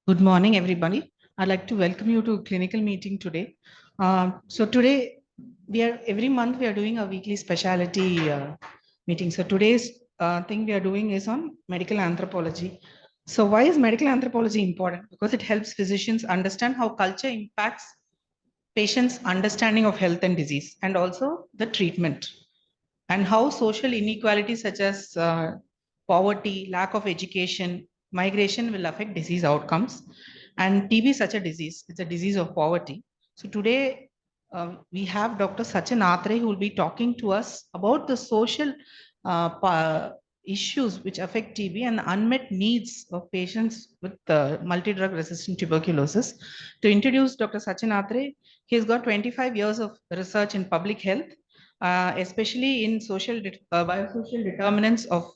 Good morning, everybody. I'd like to welcome you to a clinical meeting today. So today, every month we are doing a weekly specialty meeting. So today's thing we are doing is on medical anthropology. So why is medical anthropology important? Because it helps physicians understand how culture impacts patients' understanding of health and disease, and also the treatment, and how social inequalities such as poverty, lack of education, migration will affect disease outcomes. And TB is such a disease, it's a disease of poverty. So today we have Dr. Sachin Atre who will be talking to us about the social issues which affect TB and the unmet needs of patients with multi-drug resistant tuberculosis. To introduce Dr. Sachin Atre, he has got 25 years of research in public health, especially in biosocial determinants of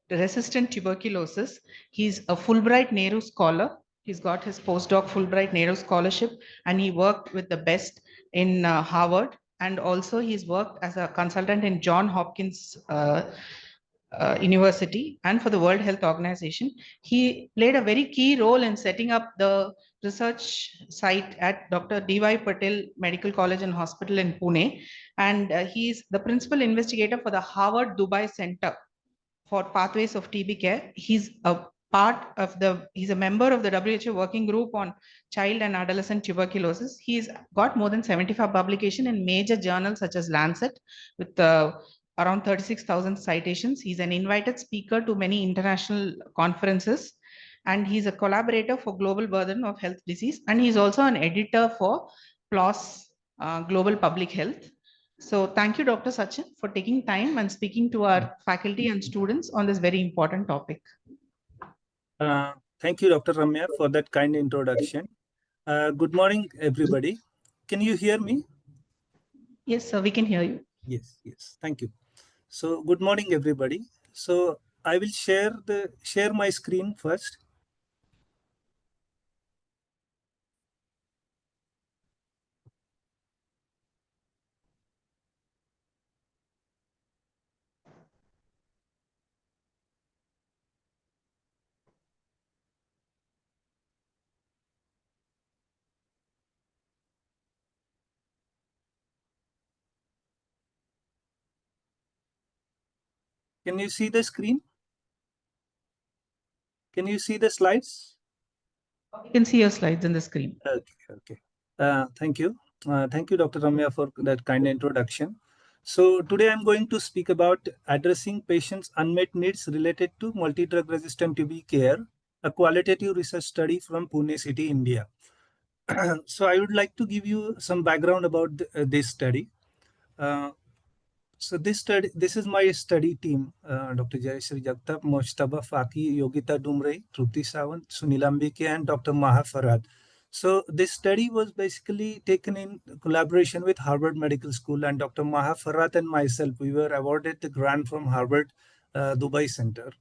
resistant tuberculosis. He's a Fulbright Nehru Scholar. He's got his postdoc Fulbright Nehru Scholarship, and he worked with the best in Harvard. And also, he's worked as a consultant in John Hopkins University and for the World Health Organization. He played a very key role in setting up the research site at Dr. D.Y. Patel Medical College and Hospital in Pune. And he's the principal investigator for the Harvard Dubai Center for Pathways of TB Care. He's a member of the WHO working group on child and adolescent tuberculosis. He's got more than 75 publications in major journals such as Lancet with around 36,000 citations. He's an invited speaker to many international conferences, and he's a collaborator for Global Burden of Health Disease, and he's also an editor for PLOS Global Public Health. So thank you, Dr. Sachin, for taking time and speaking to our faculty and students on this very important topic. Thank you, Dr. Ramya, for that kind introduction. Good morning, everybody. Can you hear me? Yes, sir, we can hear you. Yes, yes. Thank you. So, good morning, everybody. So, I will share my screen first. Can you see the screen? Can you see the slides? You can see your slides in the screen. Okay. Thank you. Thank you, Dr. Ramya, for that kind introduction. So today I'm going to speak about addressing patients' unmet needs related to multi-drug resistant TB care, a qualitative research study from Pune City, India. So I would like to give you some background about this study. So this is my study team, Dr. Jayashree Jagtap, Mojtaba Faki, Yogita Dumre, Trupti Sawant, Sunil Ambike, and Dr. Maha Farad. So this study was basically taken in collaboration with Harvard Medical School, and Dr. Maha Farad and myself, we were awarded the grant from Harvard Dubai Center.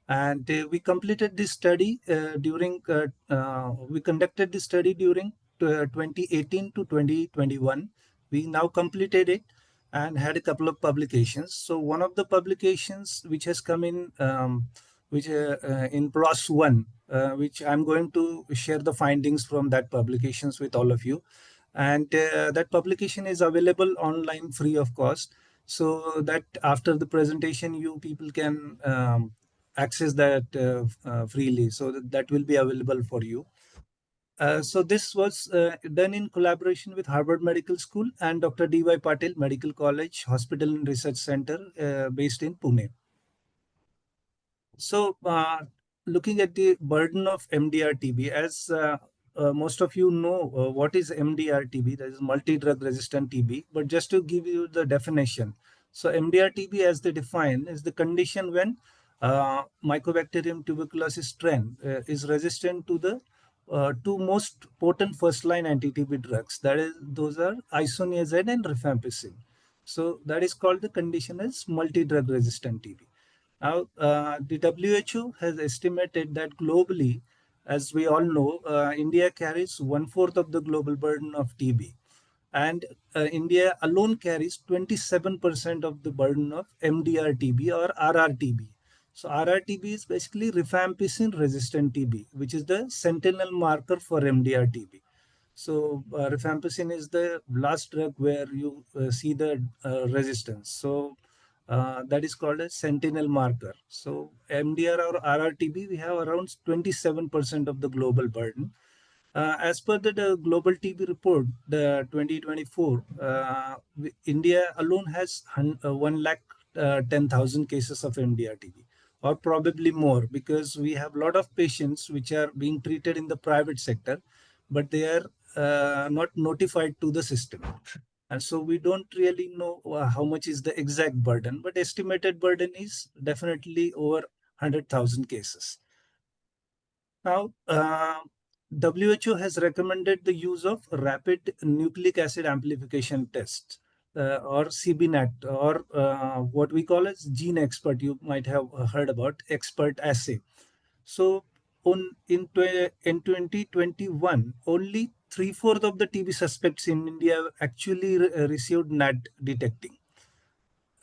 And we completed this study we conducted this study during 2018 to 2021. We now completed it and had a couple of publications. So one of the publications which has come in, in PLOS One, which I'm going to share the findings from that publications with all of you, and that publication is available online free of cost. So that after the presentation, you people can access that freely. So that will be available for you. So this was done in collaboration with Harvard Medical School and Dr. D.Y. Patel Medical College Hospital and Research Center based in Pune. So looking at the burden of MDR-TB, as most of you know what is MDR-TB, that is multi-drug resistant TB, but just to give you the definition. So MDR-TB as they define is the condition when Mycobacterium tuberculosis strain is resistant to the two most potent first-line anti-TB drugs. That is, those are isoniazid and rifampicin. So that is called the condition as multi-drug resistant TB. Now, the WHO has estimated that globally, as we all know, India carries 1/4 of the global burden of TB. And India alone carries 27% of the burden of MDR-TB or RR-TB. So RRTB is basically rifampicin resistant TB, which is the sentinel marker for MDR-TB. So rifampicin is the last drug where you see the resistance. So that is called a sentinel marker. So MDR or RRTB, we have around 27% of the global burden. As per the global TB report, the 2024, India alone has 1 lakh 10,000 cases of MDR-TB, or probably more, because we have a lot of patients which are being treated in the private sector, but they are not notified to the system. And so we don't really know how much is the exact burden, but estimated burden is definitely over 100,000 cases. Now, WHO has recommended the use of rapid nucleic acid amplification tests, or CBNAT, or what we call as gene expert. You might have heard about expert assay. So in 2021, only three-fourths of the TB suspects in India actually received NAT detecting,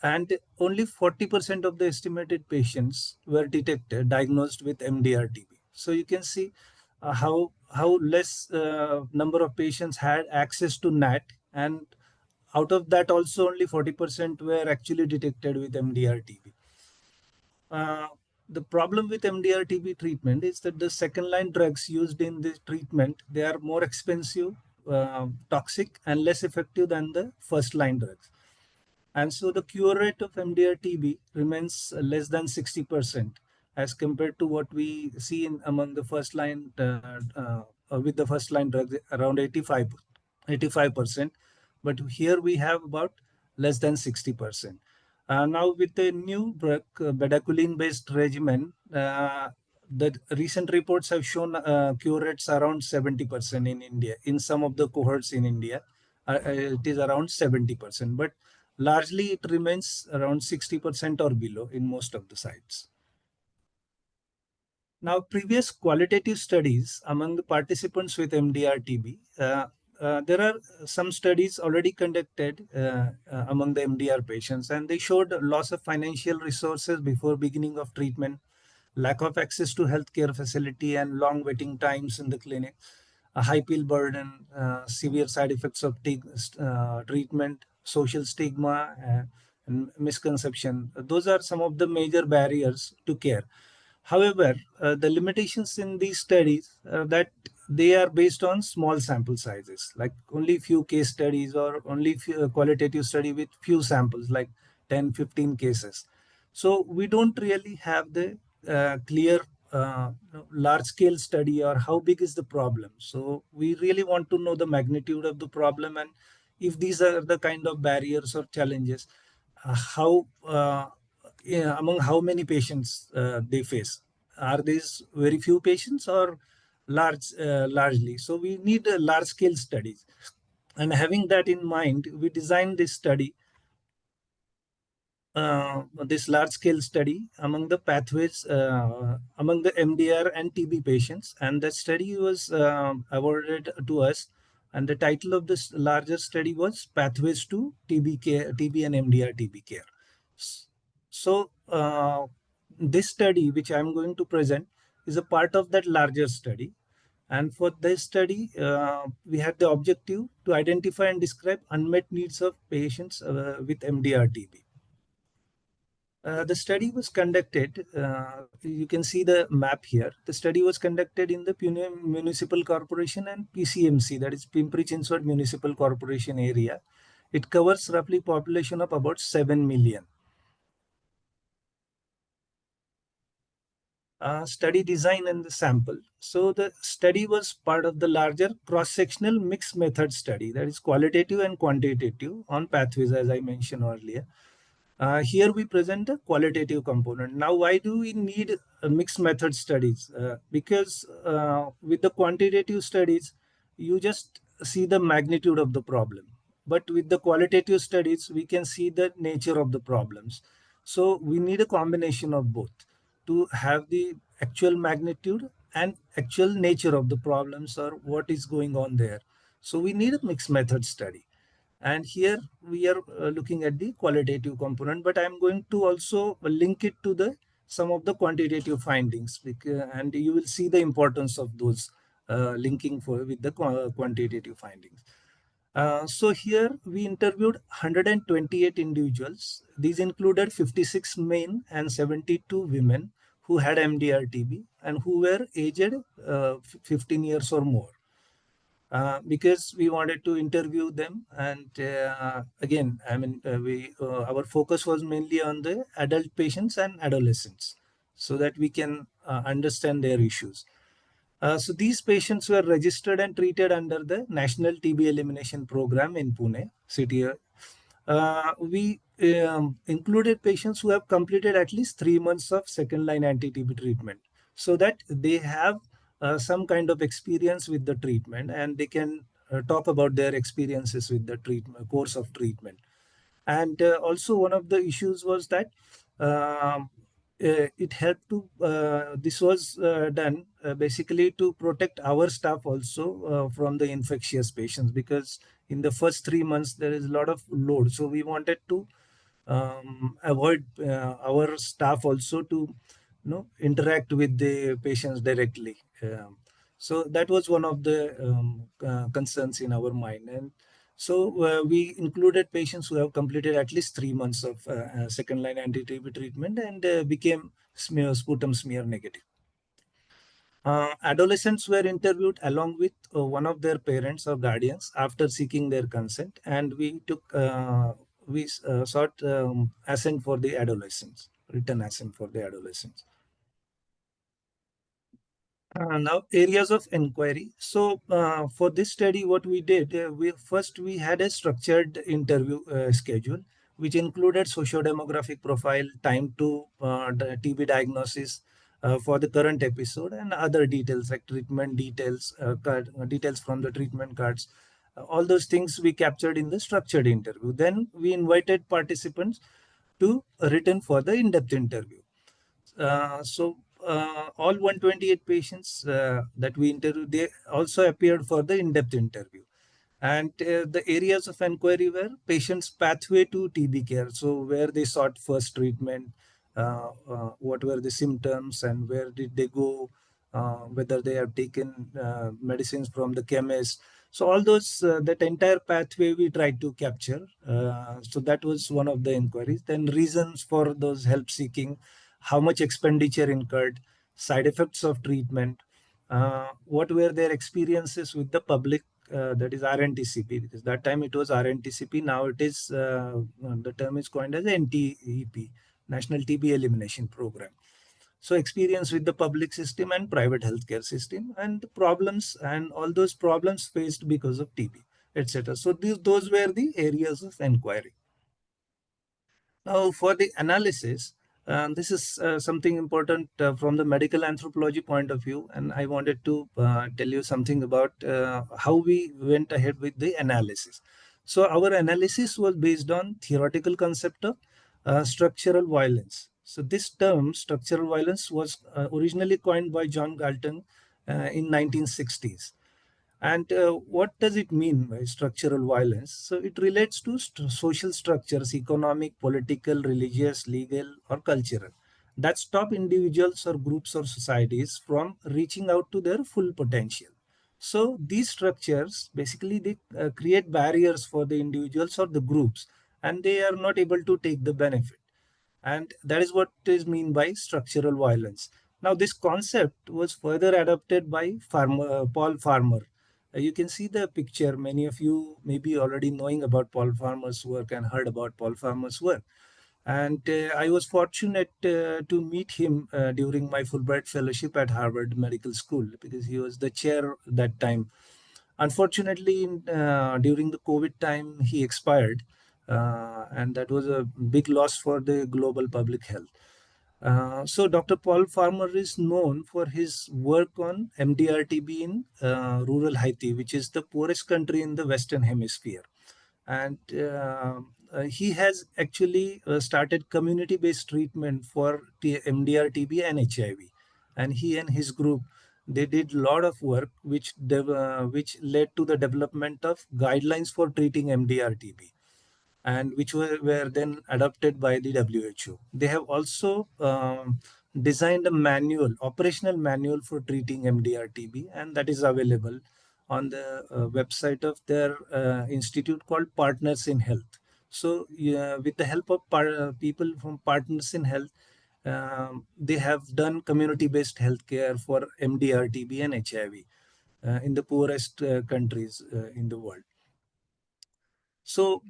and only 40% of the estimated patients were detected diagnosed with MDR-TB. So you can see how less number of patients had access to NAT, and out of that also only 40% were actually detected with MDR-TB. Uh, the problem with MDR-TB treatment is that the second line drugs used in this treatment, they are more expensive, toxic, and less effective than the first line drugs. And so the cure rate of MDR-TB remains less than 60% as compared to what we see in among the first line with the first line drugs, around 85%. But here we have about less than 60%. Now with the new drug, bedaquiline-based regimen, the recent reports have shown cure rates around 70% in India. In some of the cohorts in India, it is around 70%. But largely it remains around 60% or below in most of the sites. Now, previous qualitative studies among the participants with MDR-TB, there are some studies already conducted among the MDR patients, and they showed loss of financial resources before beginning of treatment, lack of access to healthcare facility, and long waiting times in the clinic, a high pill burden, severe side effects of treatment, social stigma, and misconception. Those are some of the major barriers to care. However, the limitations in these studies are that they are based on small sample sizes, like only few case studies or only few qualitative study with few samples, like 10, 15 cases. So we don't really have the clear large scale study or how big is the problem. So we really want to know the magnitude of the problem, and if these are the kind of barriers or challenges, how yeah, among how many patients they face. Are these very few patients or largely? So we need large scale studies. And having that in mind, we designed this study, this large scale study among the pathways, among the MDR and TB patients. And that study was awarded to us. And the title of this larger study was Pathways to TB care, TB and MDR TB care. So this study, which I'm going to present, is a part of that larger study. And for this study, we had the objective to identify and describe unmet needs of patients with MDR TB. The study was conducted, you can see the map here. The study was conducted in the Pune Municipal Corporation and PCMC, that is Pimpri-Chinchwad Municipal Corporation area. It covers roughly population of about 7 million. Study design and the sample. So the study was part of the larger cross-sectional mixed method study, that is qualitative and quantitative on pathways, as I mentioned earlier. Here we present the qualitative component. Now, why do we need mixed method studies? Because with the quantitative studies, you just see the magnitude of the problem. But with the qualitative studies, we can see the nature of the problems. So we need a combination of both to have the actual magnitude and actual nature of the problems or what is going on there. So we need a mixed method study. And here we are looking at the qualitative component, but I'm going to also link it to the some of the quantitative findings, and you will see the importance of those linking with the quantitative findings. So here we interviewed 128 individuals. These included 56 men and 72 women who had MDR-TB and who were aged 15 years or more. Because we wanted to interview them, and again, I mean, we our focus was mainly on the adult patients and adolescents, so that we can understand their issues. So these patients were registered and treated under the National TB Elimination Program in Pune city. We included patients who have completed at least 3 months of second line anti-TB treatment, so that they have some kind of experience with the treatment, and they can talk about their experiences with the treatment course of treatment. And also one of the issues was that um, it helped to this was done basically to protect our staff also from the infectious patients, because in the first 3 months there is a lot of load, so we wanted to avoid our staff also to interact with the patients directly. So that was one of the concerns in our mind. And so we included patients who have completed at least 3 months of second line anti-TB treatment and became sputum smear negative. Adolescents were interviewed along with one of their parents or guardians after seeking their consent, and we sought assent for the adolescents, written assent for the adolescents. Now, areas of inquiry. So, for this study, what we did, we had a structured interview schedule, which included socio-demographic profile, time to TB diagnosis for the current episode, and other details like treatment details, details from the treatment cards. All those things we captured in the structured interview. Then we invited participants to return for the in-depth interview. All 128 patients that we interviewed, they also appeared for the in-depth interview. And the areas of inquiry were patients' pathway to TB care. So where they sought first treatment, what were the symptoms, and where did they go, whether they have taken medicines from the chemist. So all those, that entire pathway we tried to capture. So that was one of the inquiries. Then reasons for those help seeking, how much expenditure incurred, side effects of treatment, what were their experiences with the public, that is RNTCP, because that time it was RNTCP, now it is, the term is coined as NTEP, National TB Elimination Program. So experience with the public system and private healthcare system, and problems and all those problems faced because of TB, etc. So those were the areas of inquiry. Now, for the analysis, this is something important from the medical anthropology point of view, and I wanted to tell you something about how we went ahead with the analysis. So, our analysis was based on theoretical concept of structural violence. So, this term, structural violence, was originally coined by John Galton in 1960s. And what does it mean by structural violence? So it relates to social structures, economic, political, religious, legal, or cultural, that stop individuals or groups or societies from reaching out to their full potential. So these structures basically they create barriers for the individuals or the groups, and they are not able to take the benefit. And that is what is mean by structural violence. Now, this concept was further adopted by Paul Farmer. You can see the picture. Many of you may be already knowing about Paul Farmer's work and heard about Paul Farmer's work. And I was fortunate to meet him during my Fulbright fellowship at Harvard Medical School, because he was the chair that time. Unfortunately, during the COVID time, he expired, and that was a big loss for the global public health. So Dr. Paul Farmer is known for his work on MDR-TB in rural Haiti, which is the poorest country in the Western Hemisphere. And he has actually started community-based treatment for MDR-TB and HIV. And he and his group, they did a lot of work which led to the development of guidelines for treating MDR-TB. and which were then adopted by the WHO. They have also designed a manual, operational manual for treating MDR-TB, and that is available on the website of their institute called Partners in Health. So, with the help of people from Partners in Health, they have done community-based healthcare for MDR, TB, and HIV in the poorest countries in the world. So,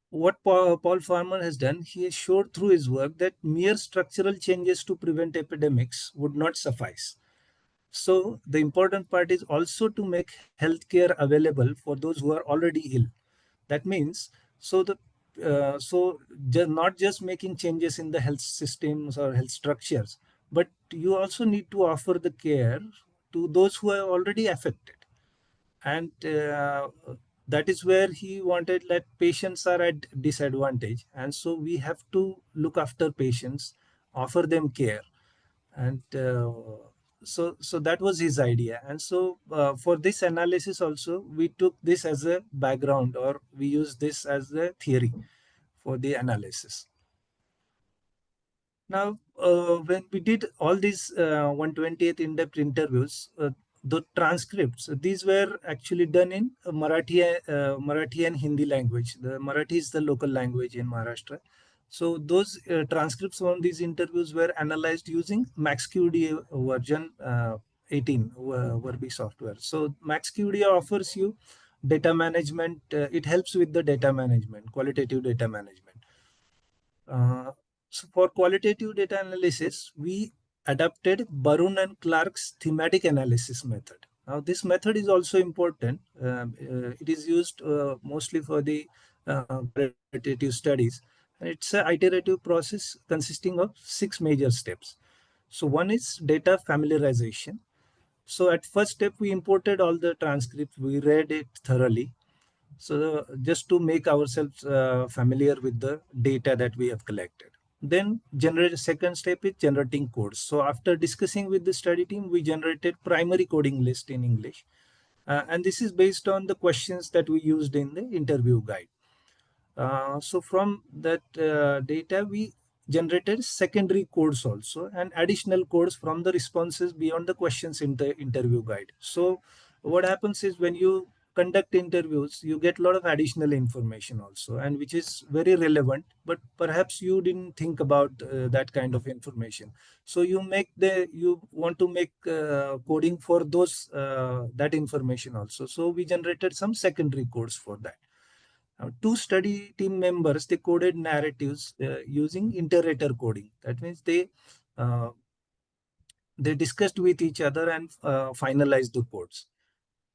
what Paul Farmer has done, he has showed through his work that mere structural changes to prevent epidemics would not suffice. So, the important part is also to make healthcare available for those who are already ill. That means, so the not just making changes in the health systems or health structures, but you also need to offer the care to those who are already affected. And that is where he wanted that patients are at disadvantage, and so we have to look after patients, offer them care. And so that was his idea. And so for this analysis also, we took this as a background, or we use this as the theory for the analysis. Now, when we did all these 128 in-depth interviews, the transcripts, these were actually done in Marathi and Hindi language. The Marathi is the local language in Maharashtra. So those transcripts from these interviews were analyzed using MaxQDA version 18 Verbi software. So MaxQDA offers you data management. It helps with the data management, qualitative data management. Uh, so for qualitative data analysis, we adapted Barun and Clark's thematic analysis method. Now, this method is also important. It is used mostly for the qualitative studies. And it's an iterative process consisting of 6 major steps. So one is data familiarization. So at first step, we imported all the transcripts. We read it thoroughly, so just to make ourselves familiar with the data that we have collected. Then generate second step is generating codes. So after discussing with the study team, we generated primary coding list in English. And this is based on the questions that we used in the interview guide. So from that data, we generated secondary codes also, and additional codes from the responses beyond the questions in the interview guide. So what happens is, when you conduct interviews, you get a lot of additional information also, and which is very relevant, but perhaps you didn't think about that kind of information. So you want to make coding for those that information also. So we generated some secondary codes for that. Now, two study team members, they coded narratives using iterator coding. That means uh, they discussed with each other and finalized the codes.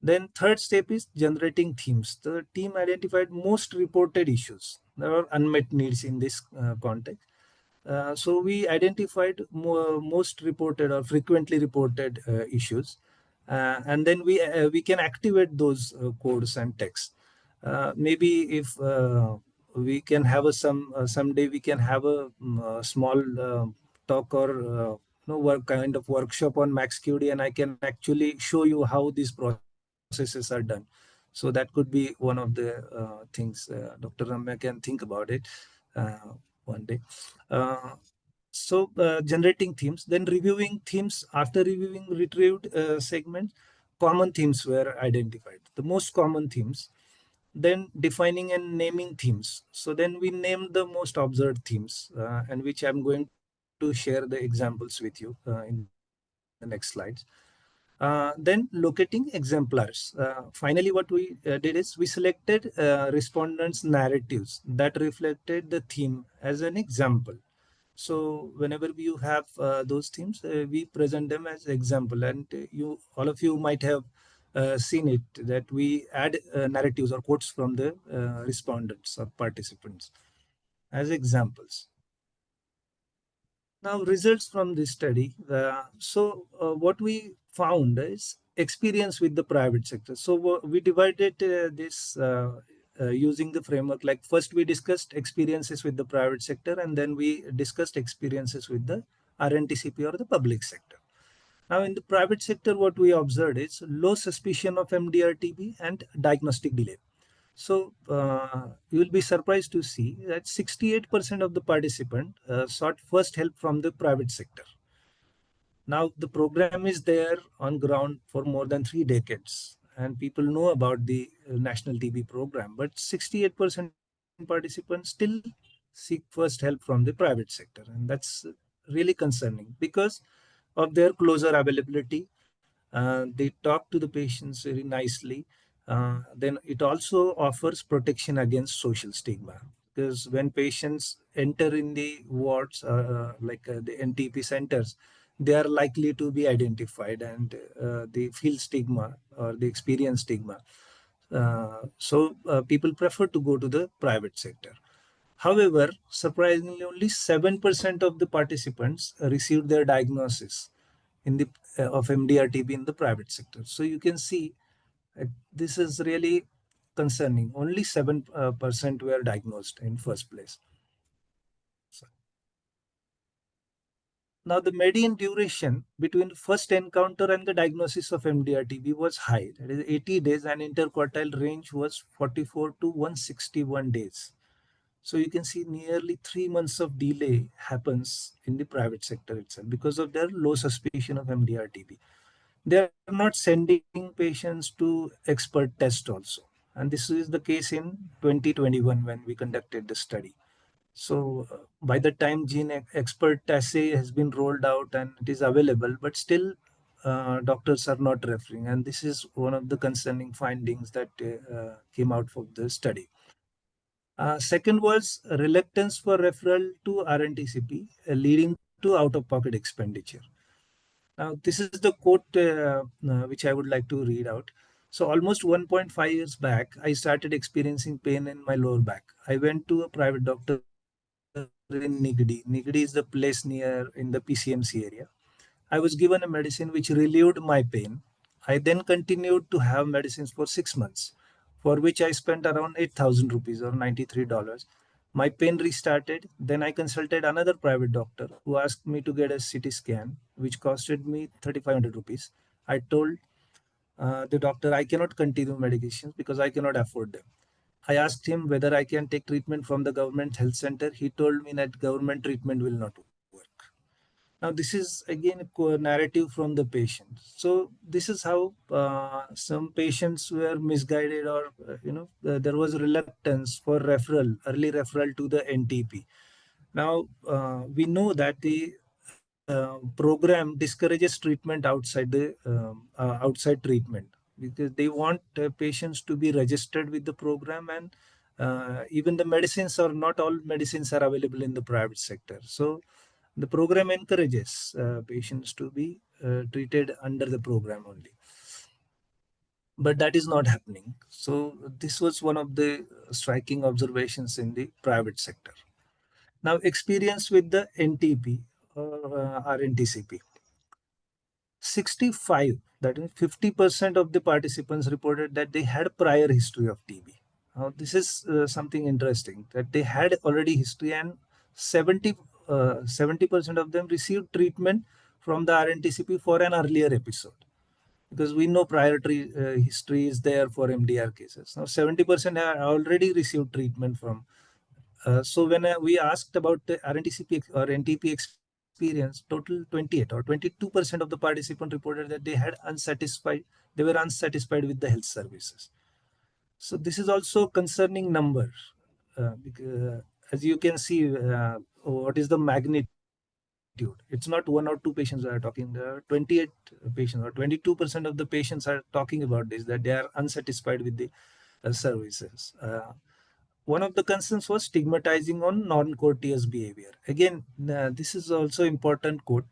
Then third step is generating themes. The team identified most reported issues. There are unmet needs in this context. So we identified most reported or frequently reported issues, and then we can activate those codes and text. Maybe if we can have someday we can have a small talk, or work kind of workshop on MaxQD, and I can actually show you how these processes are done. So that could be one of the things Dr. Ramya can think about it uh, one day. Uh, Generating themes, then reviewing themes. After reviewing retrieved segments, common themes were identified, the most common themes. Then defining and naming themes. So then we named the most observed themes, and which I'm going to share the examples with you in the next slides. Then locating exemplars. Finally, what we did is we selected respondents' narratives that reflected the theme as an example. So whenever you have those themes, we present them as example, and all of you might have seen it, that we add narratives or quotes from the respondents or participants as examples. Now, results from this study. What we found is experience with the private sector. So we divided this using the framework. Like, first we discussed experiences with the private sector, and then we discussed experiences with the RNTCP or the public sector. Now, in the private sector, what we observed is low suspicion of MDR-TB and diagnostic delay. So you will be surprised to see that 68% of the participant sought first help from the private sector. Now, the program is there on ground for more than 3 decades, and people know about the national TB program. But 68% participants still seek first help from the private sector, and that's really concerning because of their closer availability. They talk to the patients very nicely. Then it also offers protection against social stigma, because when patients enter in the wards, the NTP centers, they are likely to be identified, and they feel stigma or they experience stigma. So people prefer to go to the private sector. However, surprisingly, only 7% of the participants received their diagnosis in the of MDR-TB in the private sector. So you can see this is really concerning. Only 7% were diagnosed in first place. So now the median duration between first encounter and the diagnosis of MDR-TB was high. That is 80 days, and interquartile range was 44 to 161 days. So you can see nearly 3 months of delay happens in the private sector itself because of their low suspicion of MDR-TB. They are not sending patients to expert test also. And this is the case in 2021 when we conducted the study. So by the time gene expert assay has been rolled out and it is available, but still doctors are not referring. And this is one of the concerning findings that came out from the study. Second was reluctance for referral to RNTCP, leading to out-of-pocket expenditure. Now, this is the quote which I would like to read out. So, almost 1.5 years back, I started experiencing pain in my lower back. I went to a private doctor in Nigdi. Nigdi is the place near in the PCMC area. I was given a medicine which relieved my pain. I then continued to have medicines for 6 months, for which I spent around 8,000 rupees or $93. My pain restarted. Then I consulted another private doctor who asked me to get a CT scan, which costed me 3,500 rupees. I told the doctor I cannot continue medications because I cannot afford them. I asked him whether I can take treatment from the government health center. He told me that government treatment will not work. Now, this is again a narrative from the patient. So, this is how some patients were misguided, or there was reluctance for referral, early referral to the NTP. Now, we know that the program discourages treatment outside treatment, because they want patients to be registered with the program, and even the medicines, or not all medicines are available in the private sector. So the program encourages patients to be treated under the program only, but that is not happening. So this was one of the striking observations in the private sector. Now, experience with the NTP or RNTCP. 65, that is 50% of the participants reported that they had prior history of TB. Now, this is something interesting, that they had already history, and 70% of them received treatment from the RNTCP for an earlier episode, because we know prior history is there for MDR cases. Now, 70% have already received treatment from. So when we asked about the RNTCP or NTP experience, total 28 or 22% of the participants reported that they were unsatisfied with the health services. So this is also concerning number, because, as you can see, what is the magnitude? It's not 1 or 2 patients we are talking. There are 28 patients, or 22% of the patients are talking about this, that they are unsatisfied with the services. One of the concerns was stigmatizing on non-courteous behavior. Again, this is also important quote.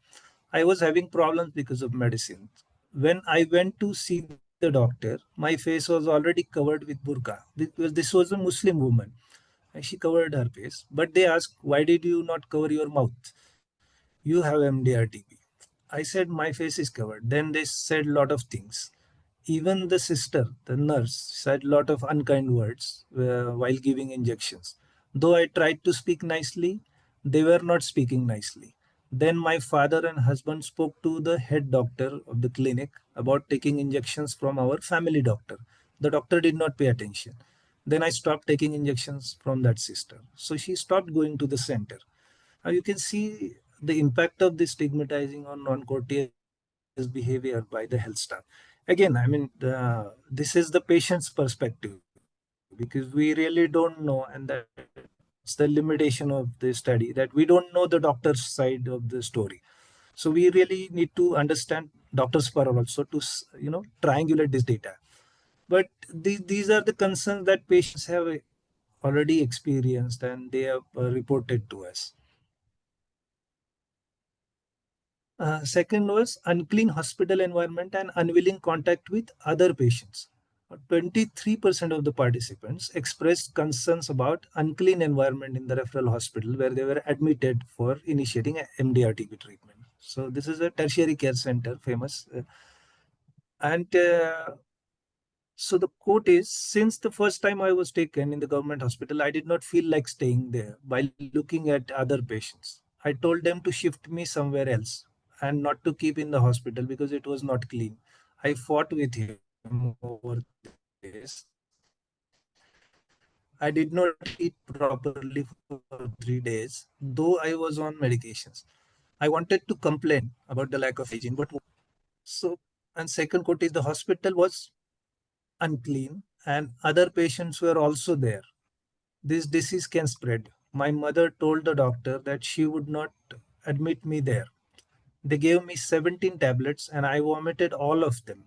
I was having problems because of medicine. When I went to see the doctor, my face was already covered with burqa, because this was a Muslim woman, and she covered her face. But they asked, "Why did you not cover your mouth? You have MDR-TB." I said, "My face is covered." Then they said a lot of things. Even the sister, the nurse, said a lot of unkind words while giving injections. Though I tried to speak nicely, they were not speaking nicely. Then my father and husband spoke to the head doctor of the clinic about taking injections from our family doctor. The doctor did not pay attention. Then I stopped taking injections from that sister. So she stopped going to the center. Now you can see the impact of this stigmatizing on non-courteous behavior by the health staff. Again, I mean, this is the patient's perspective because we really don't know, and that's the limitation of the study, that we don't know the doctor's side of the story. So we really need to understand doctors' power also to, triangulate this data. But these are the concerns that patients have already experienced and they have reported to us. Second was unclean hospital environment and unwilling contact with other patients. 23% of the participants expressed concerns about unclean environment in the referral hospital where they were admitted for initiating a MDR-TB treatment. So this is a tertiary care center, famous. And So the quote is, since the first time I was taken in the government hospital, I did not feel like staying there by looking at other patients. I told them to shift me somewhere else and not to keep in the hospital because it was not clean. I fought with him over this. I did not eat properly for 3 days, though I was on medications. I wanted to complain about the lack of hygiene, but so, and second quote is, the hospital was unclean and other patients were also there. This disease can spread. My mother told the doctor that she would not admit me there. They gave me 17 tablets and I vomited all of them.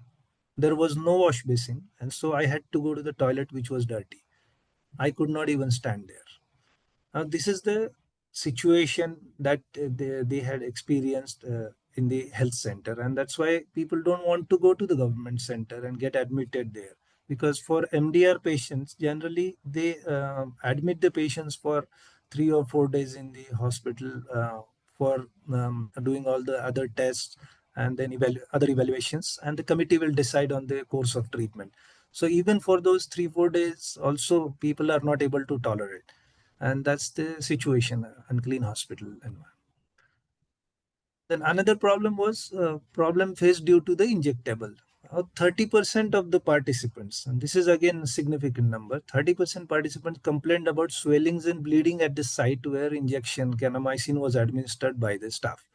There was no wash basin, and so I had to go to the toilet, which was dirty. I could not even stand there. Now, this is the situation that they had experienced in the health center, and that's why people don't want to go to the government center and get admitted there. Because for MDR patients, generally they admit the patients for 3 or 4 days in the hospital for doing all the other tests and then other evaluations, and the committee will decide on the course of treatment. So even for those 3 4 days, also people are not able to tolerate, and that's the situation, unclean hospital environment. Then another problem was problem faced due to the injectable. 30% of the participants, and this is again a significant number, 30% participants complained about swellings and bleeding at the site where injection kanamycin was administered by the staff.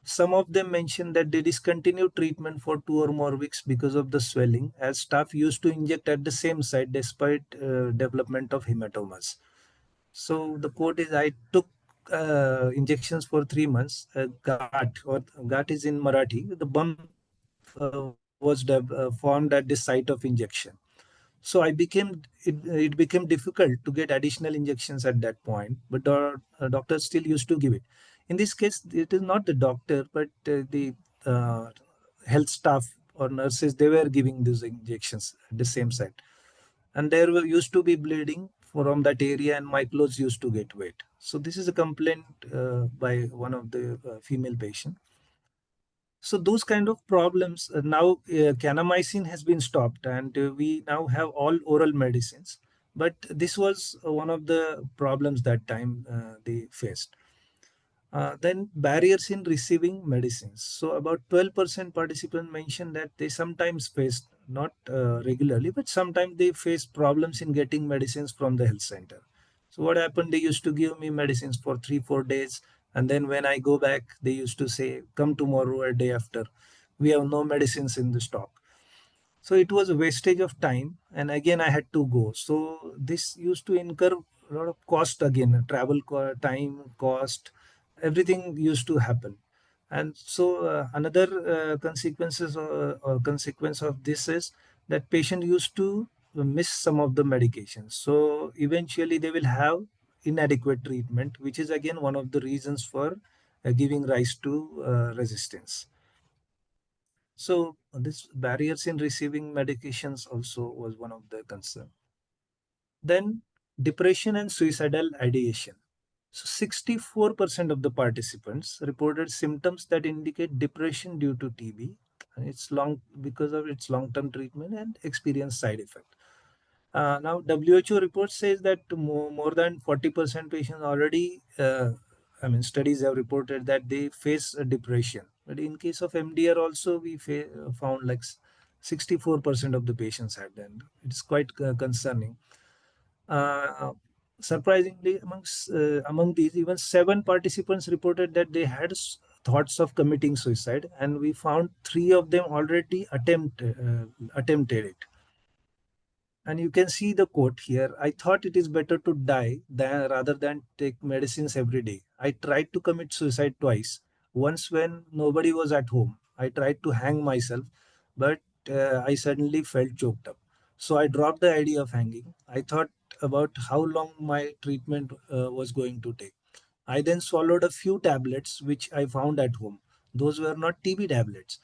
Some of them mentioned that they discontinued treatment for 2 or more weeks because of the swelling, as staff used to inject at the same site despite development of hematomas. So the quote is, I took injections for 3 months. Gat, or gat is in Marathi. The bump was formed at the site of injection. So it became difficult to get additional injections at that point, but our doctors still used to give it. In this case, it is not the doctor, but the uh, health staff or nurses, they were giving these injections at the same site. And there used to be bleeding from that area, and my clothes used to get wet. So this is a complaint by one of the female patient. So those kind of problems, now kanamycin has been stopped, and we now have all oral medicines. But this was one of the problems that time they faced. Then barriers in receiving medicines. So about 12% participants mentioned that they sometimes face, not regularly, but sometimes they face problems in getting medicines from the health center. So what happened? They used to give me medicines for 3 4 days, and then when I go back, they used to say, "Come tomorrow or day after. We have no medicines in the stock." So it was a wastage of time, and again I had to go. So this used to incur a lot of cost again, travel time, cost, everything used to happen. And so another consequence of this is that patient used to miss some of the medications. So eventually they will have inadequate treatment, which is again one of the reasons for giving rise to resistance. So this barriers in receiving medications also was one of the concern. Then depression and suicidal ideation. So 64% of the participants reported symptoms that indicate depression due to TB, and it's long because of its long-term treatment and experience side effect. Now, WHO report says that more than 40% patients already, I mean, studies have reported that they face a depression. But in case of MDR also, we found like 64% of the patients had, and it's quite concerning. Uh, Surprisingly, among these, even 7 participants reported that they had thoughts of committing suicide, and we found 3 of them already attempted it. And you can see the quote here. I thought it is better to die than rather than take medicines every day. I tried to commit suicide twice. Once when nobody was at home. I tried to hang myself, but I suddenly felt choked up. So I dropped the idea of hanging. I thought about how long my treatment was going to take. I then swallowed a few tablets which I found at home. Those were not TB tablets,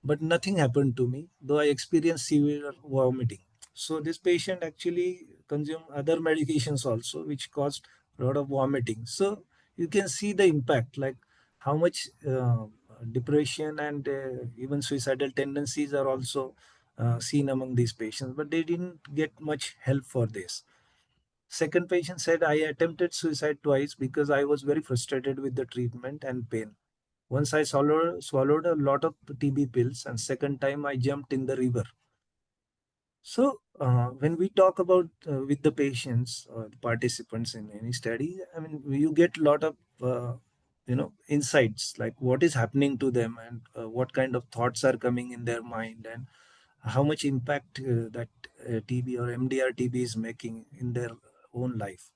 but nothing happened to me, though I experienced severe vomiting. So this patient actually consumed other medications also, which caused a lot of vomiting. So you can see the impact, like how much depression and even suicidal tendencies are also seen among these patients, but they didn't get much help for this. Second patient said, I attempted suicide twice because I was very frustrated with the treatment and pain. Once I swallowed a lot of TB pills, and second time I jumped in the river. So when we talk about with the patients or the participants in any study, I mean, you get a lot of insights, like what is happening to them and what kind of thoughts are coming in their mind, and how much impact that TB or MDR TB is making in their own life.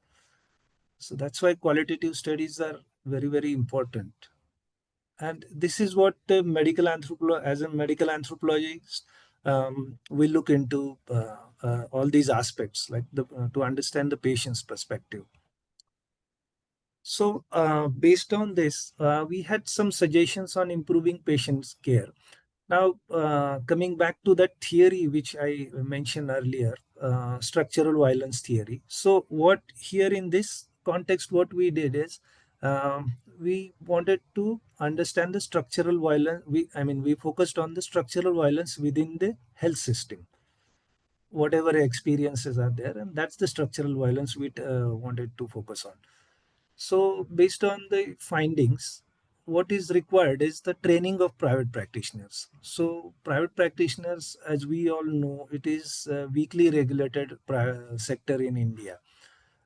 So that's why qualitative studies are very important. And this is what as a medical anthropologist, we look into all these aspects, like to understand the patient's perspective. So based on this, we had some suggestions on improving patients care. Now, coming back to that theory which I mentioned earlier, structural violence theory. So, what here in this context, what we did is we wanted to understand the structural violence. We focused on the structural violence within the health system, whatever experiences are there, and that's the structural violence we wanted to focus on. So, based on the findings, what is required is the training of private practitioners. So, private practitioners, as we all know, it is a weakly regulated sector in India,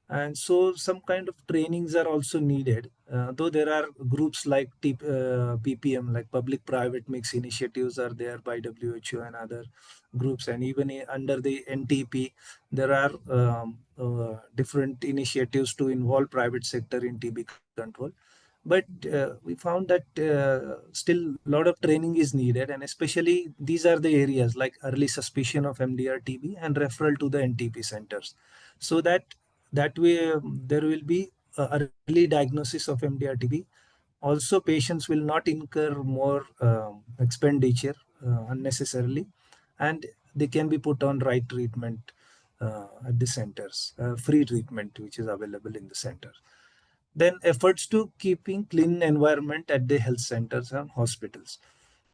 and so some kind of trainings are also needed, though there are groups like ppm, like public private mix initiatives are there by WHO and other groups, and even under the NTP there are different initiatives to involve private sector in TB control. But we found that still a lot of training is needed, and especially these are the areas like early suspicion of MDR TB and referral to the NTP centers, so that way there will be early diagnosis of MDR TB. Also, patients will not incur more expenditure unnecessarily, and they can be put on right treatment at the centers, free treatment which is available in the center. Then efforts to keeping clean environment at the health centers and hospitals.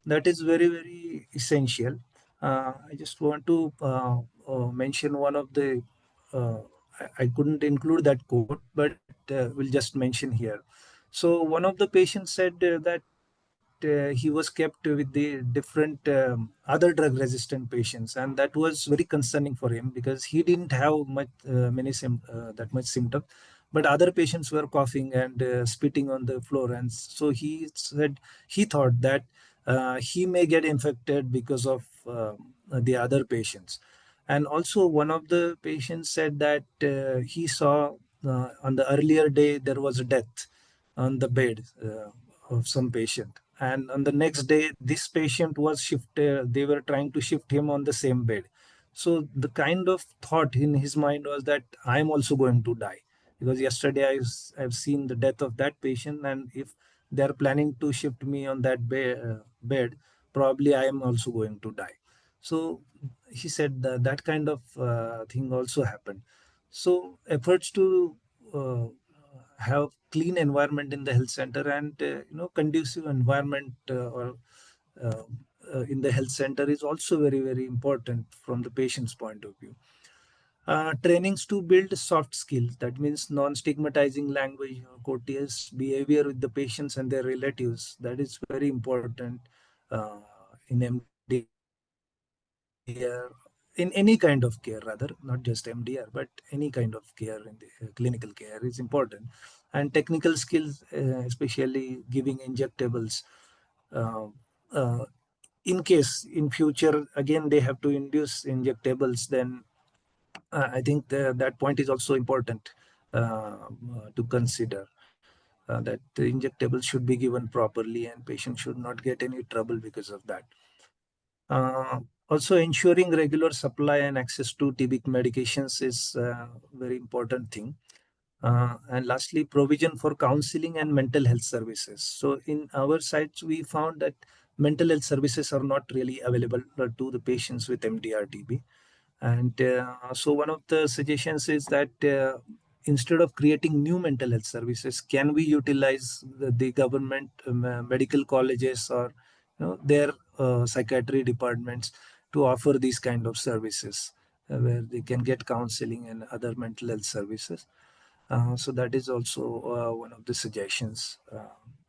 That is very essential. I just want to mention one of the. I couldn't include that quote, but we'll just mention here. So one of the patients said that he was kept with the different other drug resistant patients, and that was very concerning for him because he didn't have that much symptom, but other patients were coughing and spitting on the floor, and so he said he thought that he may get infected because of the other patients. And also one of the patients said that he saw on the earlier day there was a death on the bed of some patient, and on the next day this patient was shifted, they were trying to shift him on the same bed. So the kind of thought in his mind was that I am also going to die, because yesterday I've seen the death of that patient, and if they're planning to shift me on that bed, probably I am also going to die. So he said that that kind of thing also happened. So efforts to uh, have clean environment in the health center, and conducive environment or uh, in the health center is also very important from the patient's point of view. Trainings to build soft skills, that means non-stigmatizing language, courteous behavior with the patients and their relatives, that is very important in MDR, any kind of health system. in any kind of care, rather, not just MDR, but any kind of care in the clinical care is important. And technical skills, especially giving injectables, uh, uh, in case in future again they have to induce injectables, then I think that point is also important to consider. That the injectables should be given properly, and patients should not get any trouble because of that. Also, ensuring regular supply and access to TB medications is a very important thing. And lastly, provision for counseling and mental health services. So, in our sites, we found that mental health services are not really available to the patients with MDR TB. And so, one of the suggestions is that instead of creating new mental health services, can we utilize the government medical colleges or their psychiatry departments to offer these kind of services where they can get counseling and other mental health services. So that is also one of the suggestions.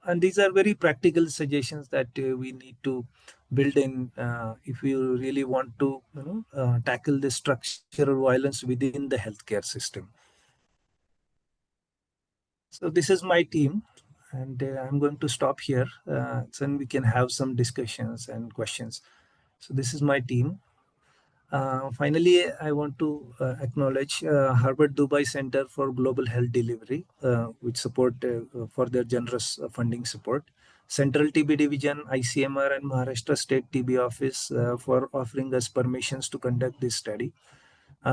And these are very practical suggestions that we need to build in if we really want to tackle the structural violence within the healthcare system. So this is my team, and I'm going to stop here. Then we can have some discussions and questions. So this is my team. Finally, I want to acknowledge Harvard Dubai Center for Global Health Delivery, which support for their generous funding support. Central TB Division, ICMR, and Maharashtra State TB Office for offering us permissions to conduct this study.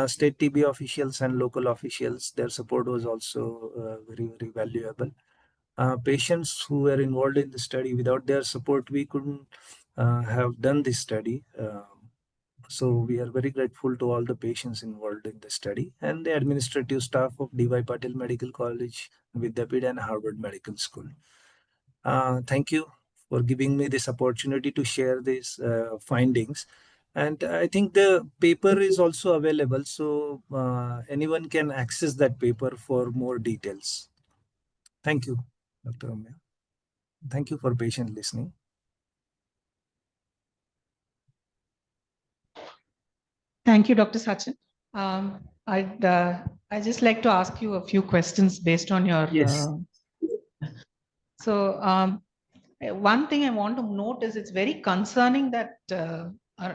State TB officials and local officials, their support was also very, very valuable. Patients who were involved in the study, without their support, we couldn't have done this study. So we are very grateful to all the patients involved in the study and the administrative staff of D.Y. Patil Medical College, Vidyapit, and Harvard Medical School. Thank you for giving me this opportunity to share these findings. And I think the paper is also available, so anyone can access that paper for more details. Thank you, Dr. Ramya. Thank you for patient listening. Thank you, Dr. Sachin. I just like to ask you a few questions based on your. Yes. So one thing I want to note is it's very concerning that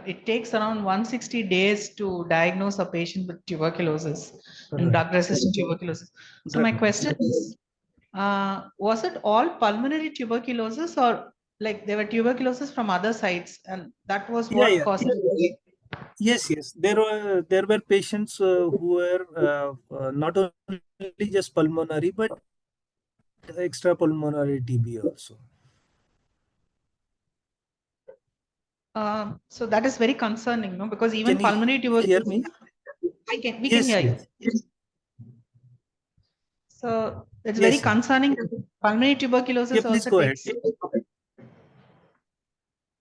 it takes around 160 days to diagnose a patient with tuberculosis and Right. drug-resistant tuberculosis. So my Right. question is, was it all pulmonary tuberculosis or like there were tuberculosis from other sites and that was Yeah, what yeah. caused it? Yes, yes. There were patients who were not only just pulmonary but extra pulmonary TB also. So that is very concerning, no? Because even Can you pulmonary hear tuberculosis, me? we can Yes, hear you. yes, So it's very yes, yes. concerning. Pulmonary Yeah, tuberculosis please also go ahead. takes.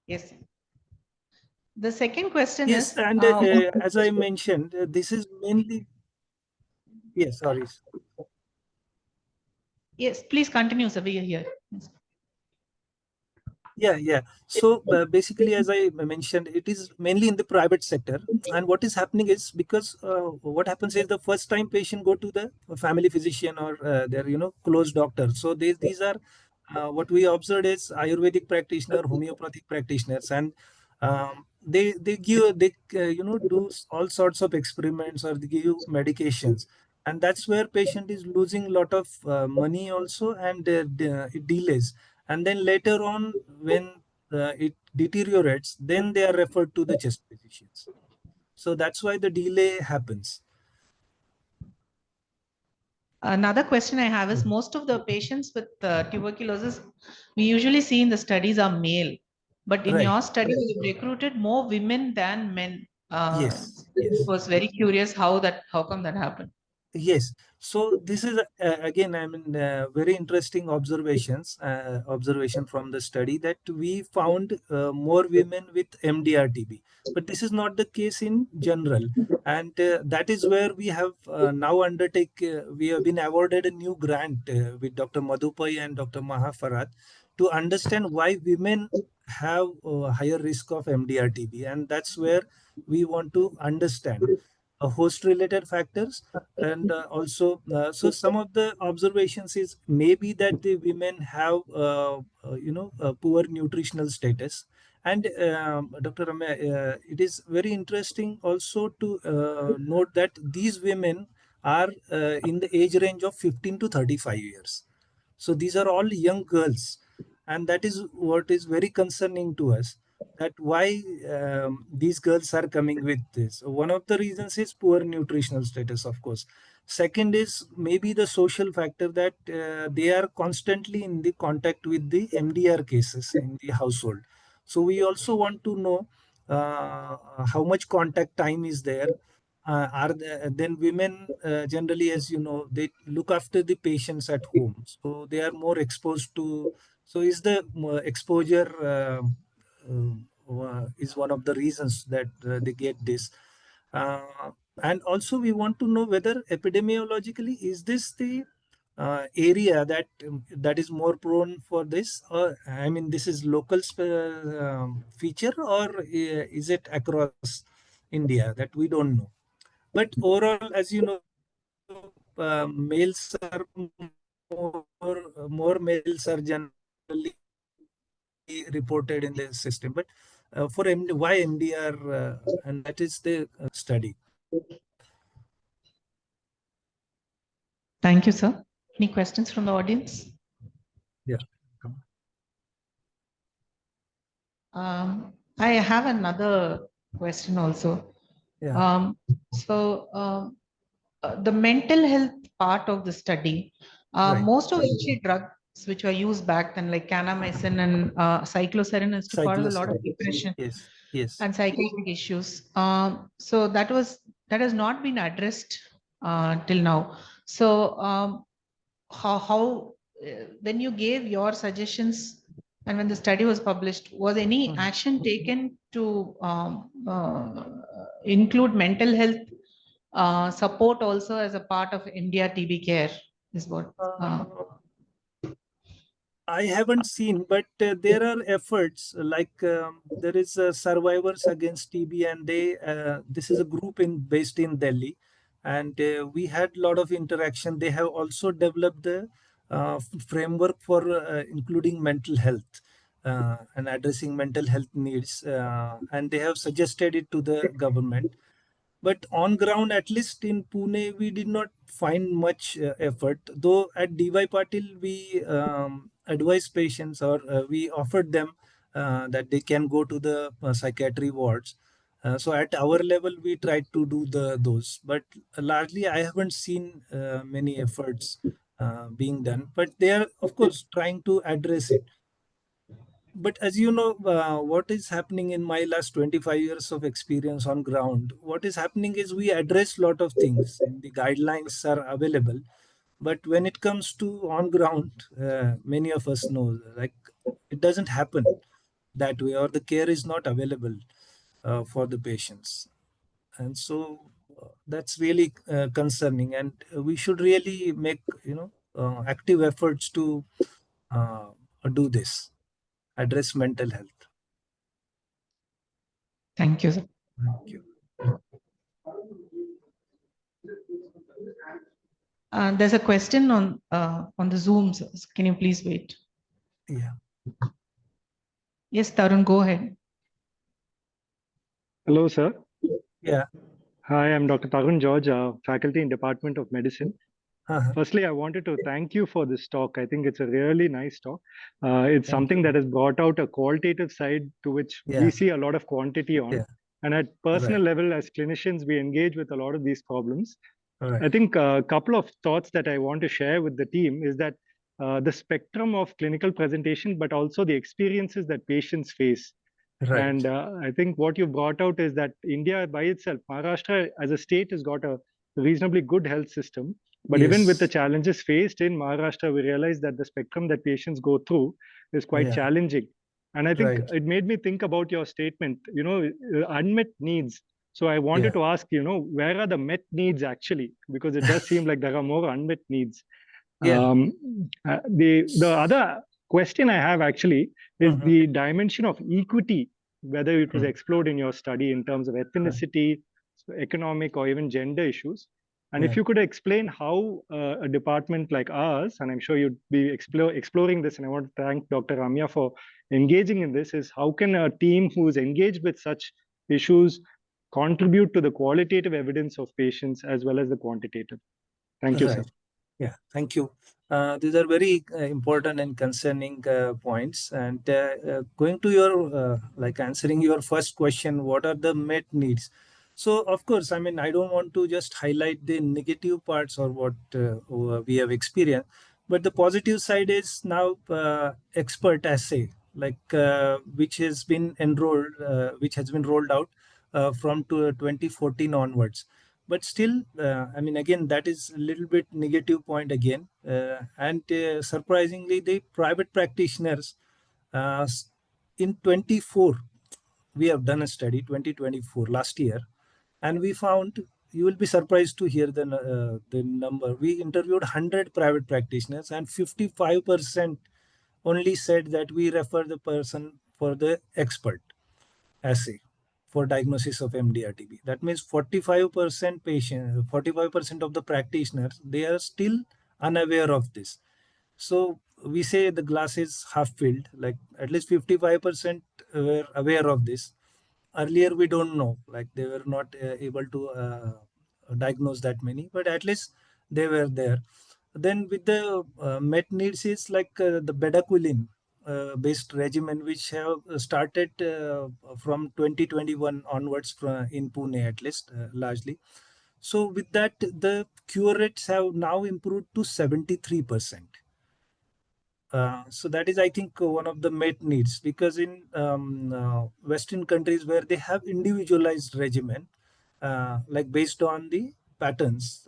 Yes. The second question Yes, is, and as I mentioned, this is mainly. Yes, sorry. yes, please continue, sir. We are here. Yes. Yeah, yeah. So basically, as I mentioned, it is mainly in the private sector. And what is happening is because what happens is the first time patient go to the family physician or their close doctor. So these are what we observed is Ayurvedic practitioner, homeopathic practitioners, and they give they do all sorts of experiments or they give medications, and that's where patient is losing a lot of money also, and it delays, and then later on when it deteriorates, then they are referred to the chest physicians. So that's why the delay happens. Another question I have is most of the patients with tuberculosis we usually see in the studies are male, but in Right. your study you recruited more women than men. Yes, It yes. was very curious how come that happened. Yes. So this is again, I mean, very interesting observation from the study that we found more women with MDR-TB, but this is not the case in general, and that is where we have now we have been awarded a new grant with Dr. Madhupai and Dr. Mahafarad to understand why women have a higher risk of MDR-TB, and that's where we want to understand host-related factors, and also so some of the observations is maybe that the women have a poor nutritional status. And Dr. Ramya, it is very interesting also to note that these women are in the age range of 15 to 35 years. So these are all young girls, and that is what is very concerning to us. That why these girls are coming with this. One of the reasons is poor nutritional status, of course. Second is maybe the social factor that they are constantly in the contact with the MDR cases in the household. So we also want to know how much contact time is there. Then women generally, as you know, they look after the patients at home, so they are more exposed to. So is the exposure is one of the reasons that they get this. Uh, and also we want to know whether epidemiologically is this the area that is more prone for this, or I mean this is local feature, or is it across India, that we don't know. But overall, as you know, males are more males are generally reported in the system. But for why MDR, and that is the study. Thank you, sir. Any questions from the audience? Yeah. I have another question also. Yeah. The mental health part of the study, Right. most of the drugs which were used back then, like kanamycin and cyclosarin, is to cause a lot of Cyclosarin. depression Yes. Yes. and psychiatric issues. So that has not been addressed till now. So how when you gave your suggestions and when the study was published, was any action taken to include mental health support also as a part of India TB care? Is what. I haven't seen, but there are efforts like there is Survivors Against TB, and they this is a group based in Delhi, and we had a lot of interaction. They have also developed the framework for including mental health and addressing mental health needs, and they have suggested it to the government. But on ground, at least in Pune, we did not find much effort. Though at DY Patil, we advised patients, or we offered them that they can go to the psychiatry wards. So at our level, we tried to do those, but largely I haven't seen many efforts being done. But they are, of course, trying to address it. But as you know, what is happening in my last 25 years of experience on ground, what is happening is we address a lot of things and the guidelines are available. But when it comes to on ground, many of us know, like, it doesn't happen that way, or the care is not available for the patients. And so that's really concerning, and we should really make, active efforts to uh, do this, address mental health. Thank you, sir. Thank you. There's a question on the Zoom. Sir. Can you please wait? Yeah. Yes, Tarun, go ahead. Hello, sir. Yeah. Hi, I'm Dr. Tarun George, faculty in Department of Medicine. Firstly, I wanted to thank you for this talk. I think it's a really nice talk. It's something that has brought out a qualitative side to which we see a lot of quantity on. And at personal level, as clinicians, we engage with a lot of these problems. I think a couple of thoughts that I want to share with the team is that the spectrum of clinical presentation, but also the experiences that patients face. And I think what you brought out is that India by itself, Maharashtra as a state, has got a reasonably good health system. But even with the challenges faced in Maharashtra, we realize that the spectrum that patients go through is quite challenging. And I think it made me think about your statement, unmet needs. So I wanted to ask, where are the met needs actually? Because it does seem like there are more unmet needs. The other question I have actually is the dimension of equity, whether it was explored in your study in terms of ethnicity, economic, or even gender issues. And if you could explain how a department like ours, and I'm sure you'd be exploring this, and I want to thank Dr. Ramya for engaging in this, is how can a team who's engaged with such issues contribute to the qualitative evidence of patients as well as the quantitative? Thank you, sir. Yeah, thank you. These are very important and concerning points. And going to your, like answering your first question, what are the met needs? So, of course, I mean, I don't want to just highlight the negative parts or what we have experienced, but the positive side is now expert assay, like which has been enrolled, which has been rolled out from 2014 onwards. But still, I mean, again, that is a little bit negative point again. And surprisingly, the private practitioners uh, in 24, we have done a study 2024 last year, and we found, you will be surprised to hear the number. We interviewed 100 private practitioners, and 55% only said that we refer the person for the expert assay for diagnosis of MDR-TB. That means 45% patient, 45% of the practitioners, they are still unaware of this. So we say the glass is half filled, like at least 55% were aware of this. Earlier, we don't know, like they were not able to diagnose that many, but at least they were there. Then with the met needs is like the bedaquiline based regimen, which have started from 2021 onwards in Pune, at least largely. So with that, the cure rates have now improved to 73%. So that is, I think, one of the met needs, because in Western countries where they have individualized regimen, like based on the patterns,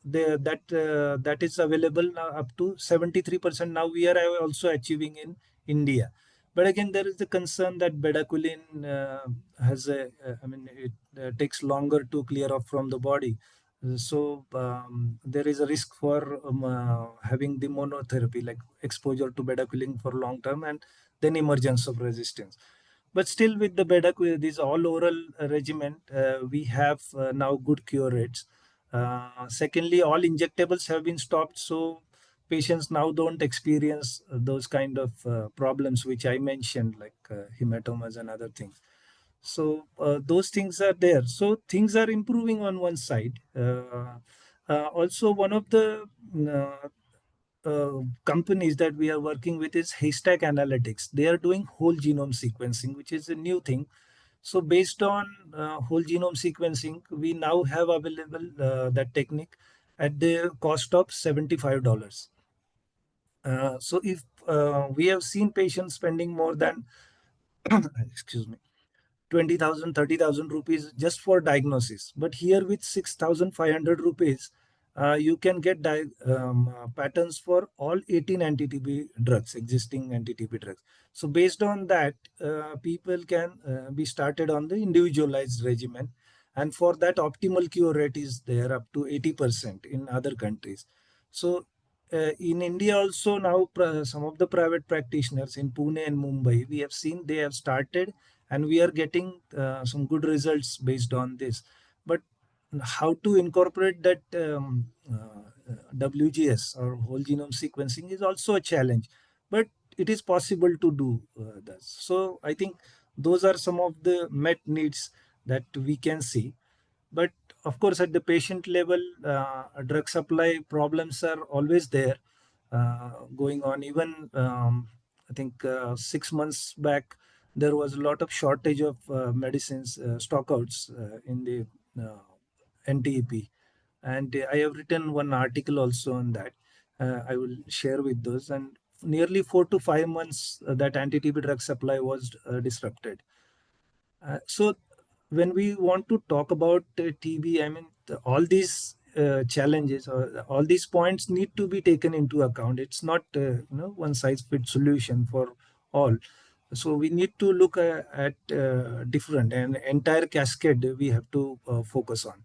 that is available now up to 73%. Now we are also achieving in India. But again, there is the concern that bedaquiline has a, I mean, it takes longer to clear off from the body. So there is a risk for having the monotherapy, like exposure to bedaquiline for long term, and then emergence of resistance. But still, with the bedaquiline, this all oral regimen, we have now good cure rates. Secondly, all injectables have been stopped, so patients now don't experience those kind of problems which I mentioned, like hematomas and other things. So those things are there. So things are improving on one side. Also, one of the companies that we are working with is Haystack Analytics. They are doing whole genome sequencing, which is a new thing. So based on whole genome sequencing, we now have available that technique at the cost of $75. So if we have seen patients spending more than, excuse me, 20,000, 30,000 rupees just for diagnosis. But here with 6,500 rupees, you can get patterns for all 18 anti-TB drugs, existing anti-TB drugs. So based on that, people can be started on the individualized regimen. And for that, optimal cure rate is there up to 80% in other countries. So in India also now, some of the private practitioners in Pune and Mumbai, we have seen they have started, and we are getting some good results based on this. But how to incorporate that WGS or whole genome sequencing is also a challenge, but it is possible to do that. So I think those are some of the met needs that we can see. But of course, at the patient level, drug supply problems are always there, going on. Even I think 6 months back, there was a lot of shortage of medicines, stockouts in the NTEP. And I have written one article also on that. I will share with those. And nearly 4 to 5 months, that anti-TB drug supply was disrupted. So when we want to talk about TB, I mean, all these challenges or all these points need to be taken into account. It's not one size fits solution for all. So we need to look at different and entire cascade we have to focus on.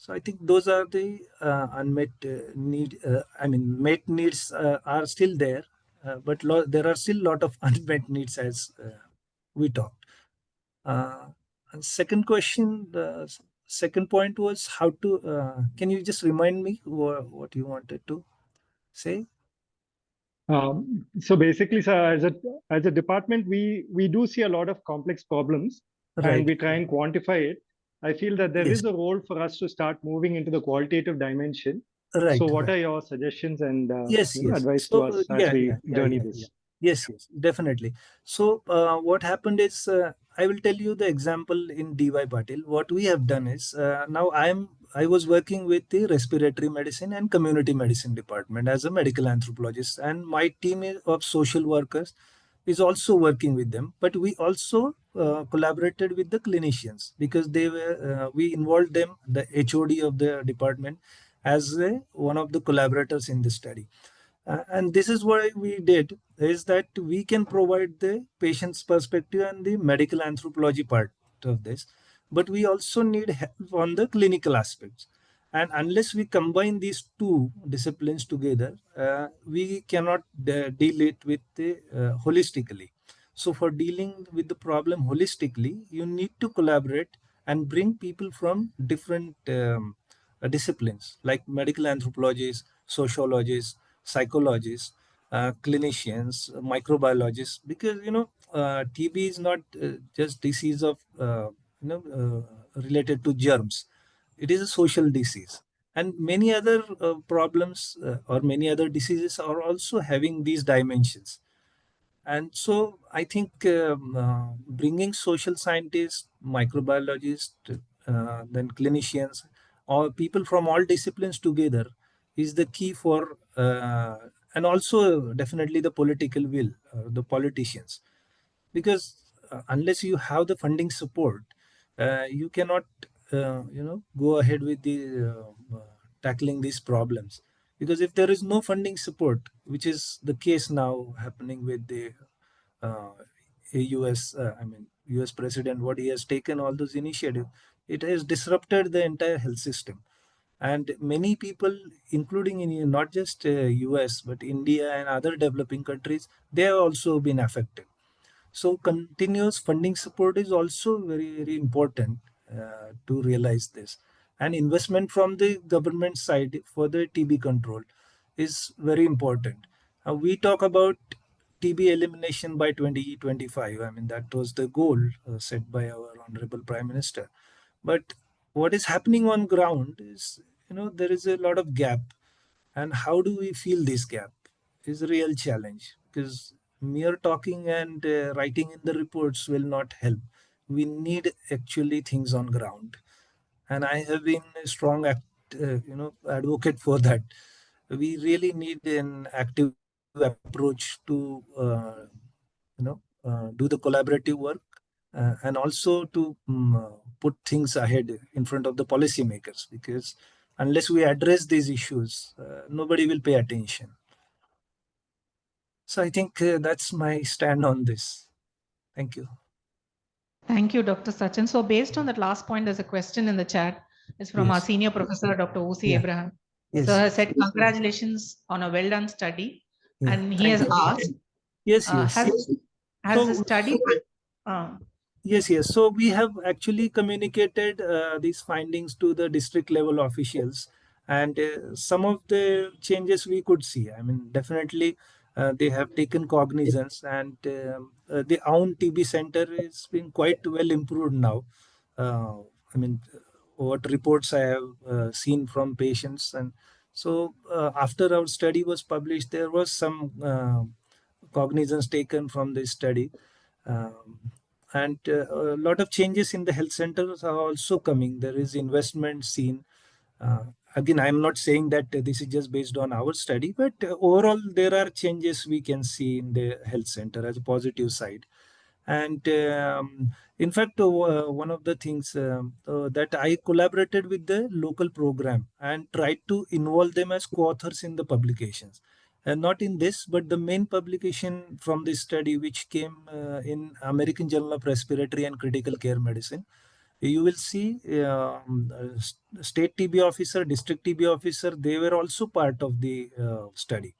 So I think those are the unmet need. Met needs are still there, there are still a lot of unmet needs as we talked. Uh, and second question, the second point was how to. Can you just remind me what you wanted to say? So basically, sir, as a department, we do see a lot of complex problems, and Right. we try and quantify it. I feel that there Yes. is a role for us to start moving into the qualitative dimension. So, Right. what Right. are your suggestions and Yes, yes. advice to So us as yeah, we yeah, yeah, journey yeah, yeah. this? Yes, yes, definitely. So what happened is I will tell you the example in DY Patil. What we have done is now I was working with the respiratory medicine and community medicine department as a medical anthropologist, and my team of social workers is also working with them. But we also collaborated with the clinicians because they were we involved them, the HOD of the department, as one of the collaborators in the study. And this is what we did is that we can provide the patient's perspective and the medical anthropology part of this, but we also need help on the clinical aspects. And unless we combine these two disciplines together, we cannot deal it with holistically. So for dealing with the problem holistically, you need to collaborate and bring people from different disciplines like medical anthropologists, sociologists, psychologists, clinicians, microbiologists, because TB is not just disease of related to germs. It is a social disease, and many other problems or many other diseases are also having these dimensions. And so I think bringing social scientists, microbiologists, then clinicians, or people from all disciplines together is the key for, and also definitely the political will, the politicians. Because unless you have the funding support, you cannot, go ahead with the tackling these problems. Because if there is no funding support, which is the case now happening with the uh, US, US president, what he has taken all those initiatives, it has disrupted the entire health system. And many people, including in not just US, but India and other developing countries, they have also been affected. So continuous funding support is also very, very important to realize this. And investment from the government side for the TB control is very important. We talk about TB elimination by 2025. I mean, that was the goal set by our Honorable Prime Minister. But what is happening on ground is, there is a lot of gap. And how do we fill this gap is a real challenge, because mere talking and writing in the reports will not help. We need actually things on ground, and I have been a strong advocate for that. We really need an active approach to do the collaborative work, and also to put things ahead in front of the policymakers, because unless we address these issues, nobody will pay attention. So I think that's my stand on this. Thank you. Thank you, Dr. Sachin. So based on that last point, there's a question in the chat. It's from our Yes. senior professor, Dr. O.C. Yeah. Abraham. So Yes. I said, congratulations on a well-done study. Yeah. And he Thank has you. asked, Yes. Yes. has the So study, uh, yes, yes. So we have actually communicated these findings to the district level officials, and some of the changes we could see. I mean, definitely they have taken cognizance, and the own TB center is being quite well improved now. Uh, I mean, what reports I have seen from patients, and so after our study was published, there was some cognizance taken from this study. Um, and a lot of changes in the health centers are also coming. There is investment seen. Uh, Again, I'm not saying that this is just based on our study, but overall, there are changes we can see in the health center as a positive side. And in fact, one of the things that I collaborated with the local program and tried to involve them as co-authors in the publications. And not in this, but the main publication from this study, which came in American Journal of Respiratory and Critical Care Medicine. You will see state TB officer, district TB officer, they were also part of the study.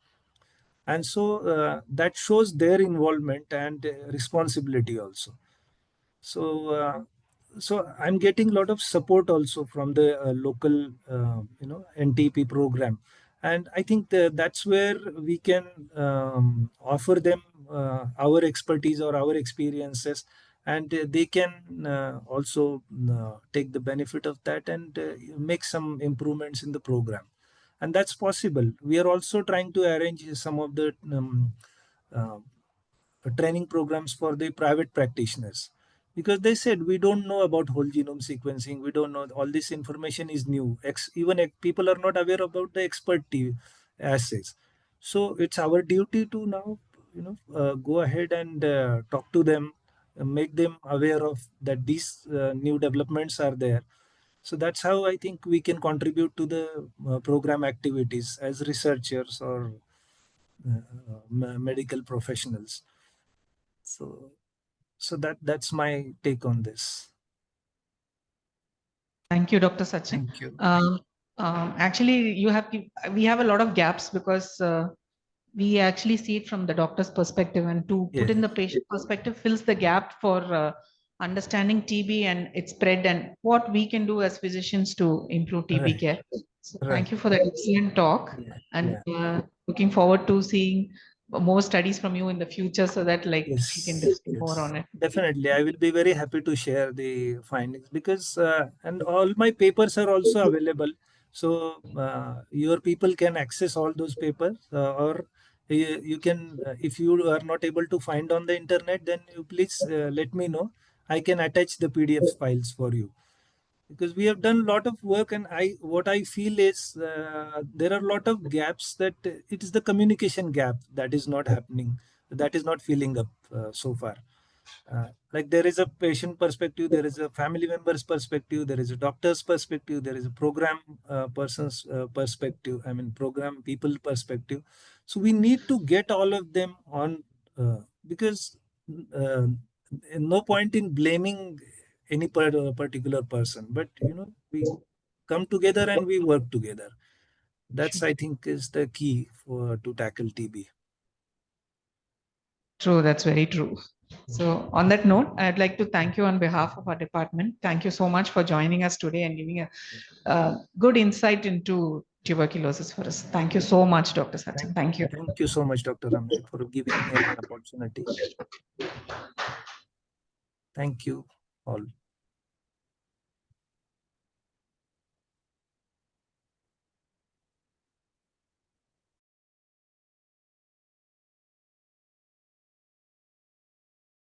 And so that shows their involvement and responsibility also. So so I'm getting a lot of support also from the local NTP program, and I think that's where we can offer them our expertise or our experiences, and they can also take the benefit of that and make some improvements in the program. And that's possible. We are also trying to arrange some of the uh, training programs for the private practitioners, because they said we don't know about whole genome sequencing, we don't know, all this information is new. Even people are not aware about the assays. So it's our duty to now go ahead and talk to them, make them aware of that these new developments are there. So that's how I think we can contribute to the program activities as researchers or medical professionals. So that's my take on this. Thank you, Dr. Sachin. Thank you. Actually, we have a lot of gaps because we actually see it from the doctor's perspective, and to put in the patient perspective fills the gap for understanding TB and its spread and what we can do as physicians to improve TB care. So thank you for that excellent talk, and looking forward to seeing more studies from you in the future so that we can discuss more on it. Definitely, I will be very happy to share the findings, because and all my papers are also available. So your people can access all those papers, or you can, if you are not able to find on the internet, then you please let me know. I can attach the PDF files for you, because we have done a lot of work, and what I feel is there are a lot of gaps, that it is the communication gap that is not happening, that is not filling up so far. Like there is a patient perspective, there is a family member's perspective, there is a doctor's perspective, there is a program person's perspective, I mean program people perspective. So we need to get all of them on, because uh, no point in blaming any particular person, but we come together and we work together. That's, I think, is the key for to tackle TB. True, that's very true. So on that note, I'd like to thank you on behalf of our department. Thank you so much for joining us today and giving a good insight into tuberculosis for us. Thank you so much, Dr. Sachin. Thank you. Thank you so much, Dr. Unmet, for giving me an opportunity. Thank you all.